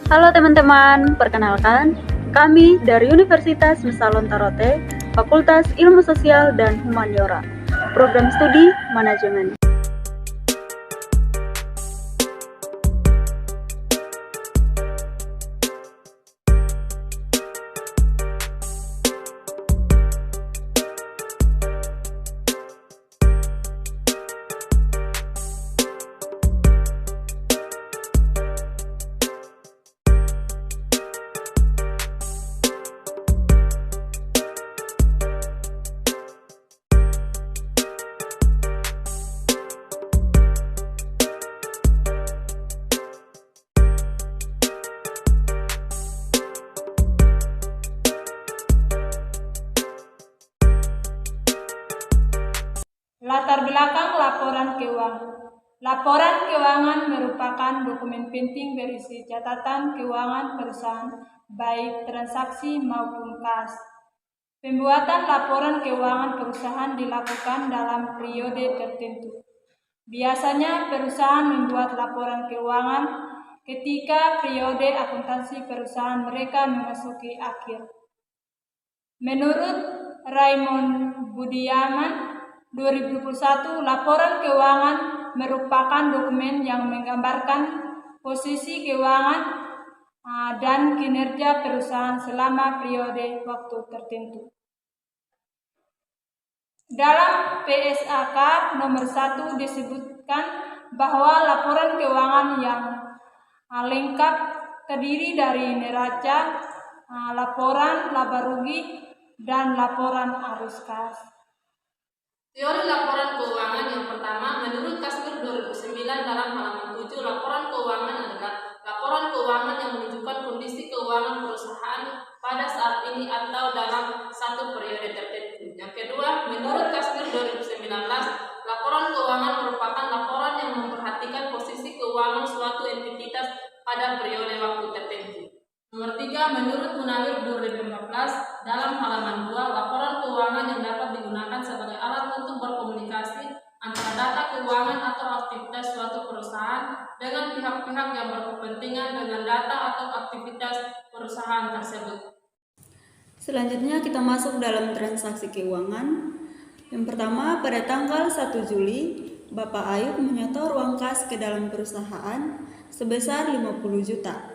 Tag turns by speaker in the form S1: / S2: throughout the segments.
S1: Halo teman-teman, perkenalkan, kami dari Universitas Nusa Lontorote, Fakultas Ilmu Sosial dan Humaniora, Program Studi Manajemen.
S2: Latar belakang laporan keuangan. Laporan keuangan merupakan dokumen penting berisi catatan keuangan perusahaan, baik transaksi maupun kas. Pembuatan laporan keuangan perusahaan dilakukan dalam periode tertentu. Biasanya perusahaan membuat laporan keuangan ketika periode akuntansi perusahaan mereka memasuki akhir. Menurut Raymond Budiaman, 2021, laporan keuangan merupakan dokumen yang menggambarkan posisi keuangan dan kinerja perusahaan selama periode waktu tertentu. Dalam PSAK nomor 1 disebutkan bahwa laporan keuangan yang lengkap terdiri dari neraca, laporan laba rugi, dan laporan arus kas.
S3: Teori laporan keuangan yang pertama, menurut Kasmir 2009 dalam halaman 7, laporan keuangan adalah laporan keuangan yang menunjukkan kondisi keuangan perusahaan pada saat ini atau dalam satu periode tertentu. Yang kedua, menurut Kasmir 2019, laporan keuangan merupakan laporan yang memperhatikan posisi keuangan suatu entitas pada periode waktu tertentu. Nomor 3, menurut Munawir 2015, dalam halaman 2, laporan keuangan yang dapat digunakan sebagai alat untuk berkomunikasi antara data keuangan atau aktivitas suatu perusahaan dengan pihak-pihak yang berkepentingan dengan data atau aktivitas perusahaan tersebut.
S1: Selanjutnya kita masuk dalam transaksi keuangan. Yang pertama, pada tanggal 1 Juli, Bapak Ayub menyetor uang kas ke dalam perusahaan sebesar 50 juta.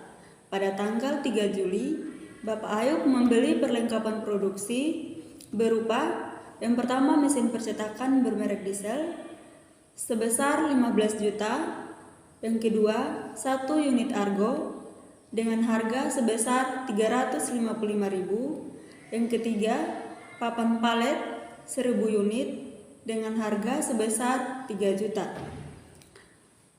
S1: Pada tanggal 3 Juli, Bapak Ayub membeli perlengkapan produksi berupa yang pertama mesin percetakan bermerek diesel sebesar 15 juta, yang kedua 1 unit argo dengan harga sebesar 355.000, yang ketiga papan palet 1000 unit dengan harga sebesar 3 juta.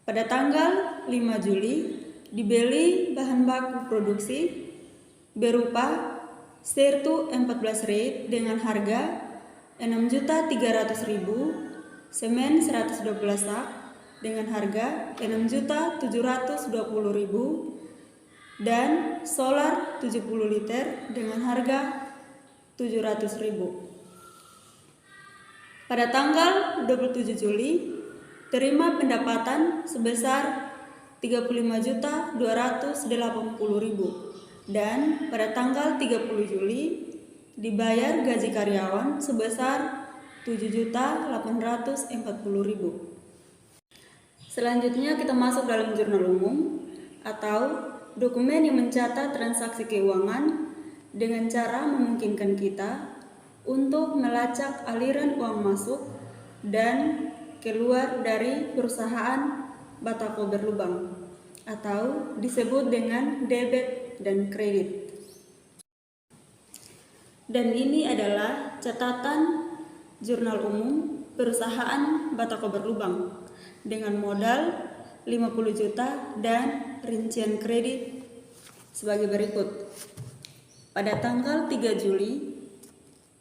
S1: Pada tanggal 5 Juli dibeli bahan baku produksi berupa Sirtu 14 rate dengan harga 6.300.000, semen 112 sak dengan harga 6.720.000, dan solar 70 liter dengan harga 700.000. Pada tanggal 27 Juli terima pendapatan sebesar 35.280.000 dan pada tanggal 30 Juli dibayar gaji karyawan sebesar 7.840.000. Selanjutnya kita masuk dalam jurnal umum atau dokumen yang mencatat transaksi keuangan dengan cara memungkinkan kita untuk melacak aliran uang masuk dan keluar dari perusahaan Batako berlubang atau disebut dengan debit dan kredit. Dan ini adalah catatan jurnal umum perusahaan Batako berlubang dengan modal 50 juta dan rincian kredit sebagai berikut. Pada tanggal 3 Juli,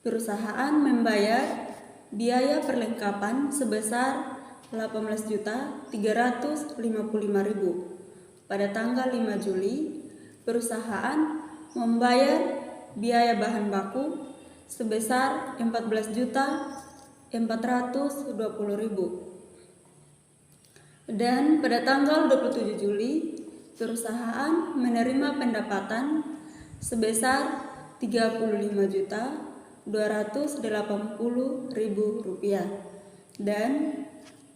S1: perusahaan membayar biaya perlengkapan sebesar 18.355.000. Pada tanggal 5 Juli, perusahaan membayar biaya bahan baku sebesar 14.420.000. Dan pada tanggal 27 Juli, perusahaan menerima pendapatan sebesar Rp30.280.000 dan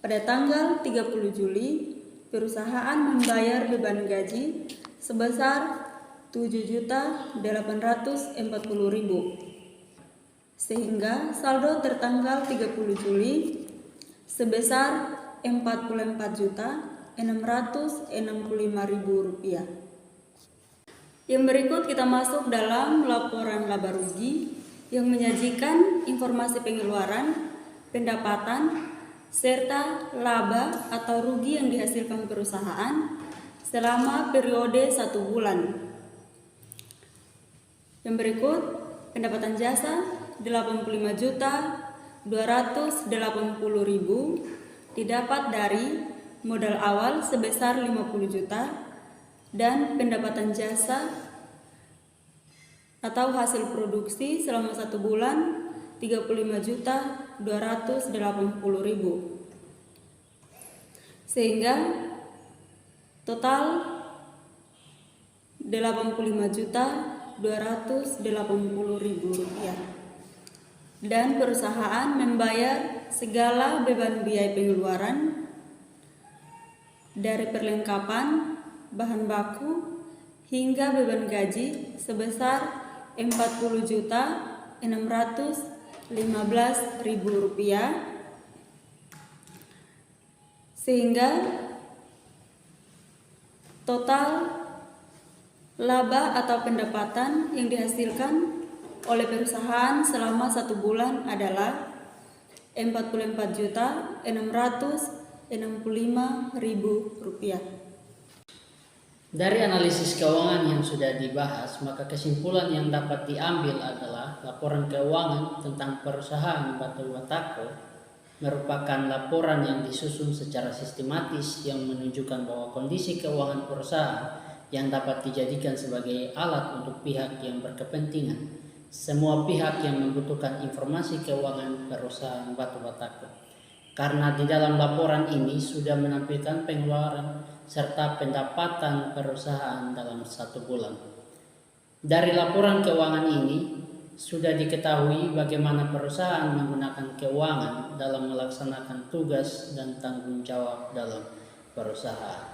S1: pada tanggal 30 Juli perusahaan membayar beban gaji sebesar Rp7.840.000 sehingga saldo tertanggal 30 Juli sebesar Rp44.665.000. Yang berikut kita masuk dalam laporan laba rugi yang menyajikan informasi pengeluaran, pendapatan, serta laba atau rugi yang dihasilkan perusahaan selama periode 1 bulan. Yang berikut, pendapatan jasa Rp85.280.000 didapat dari modal awal sebesar 50 juta dan pendapatan jasa atau hasil produksi selama 1 bulan Rp35.280.000 sehingga total Rp85.280.000 dan perusahaan membayar segala beban biaya pengeluaran dari perlengkapan, bahan baku, hingga beban gaji sebesar Rp40.615.000 sehingga total laba atau pendapatan yang dihasilkan oleh perusahaan selama 1 bulan adalah Rp44.665.000.
S4: Dari analisis keuangan yang sudah dibahas, maka kesimpulan yang dapat diambil adalah laporan keuangan tentang perusahaan Batu Batako merupakan laporan yang disusun secara sistematis yang menunjukkan bahwa kondisi keuangan perusahaan yang dapat dijadikan sebagai alat untuk pihak yang berkepentingan. Semua pihak yang membutuhkan informasi keuangan perusahaan Batu Batako. Karena di dalam laporan ini sudah menampilkan pengeluaran serta pendapatan perusahaan dalam 1 bulan. Dari laporan keuangan ini sudah diketahui bagaimana perusahaan menggunakan keuangan dalam melaksanakan tugas dan tanggung jawab dalam perusahaan.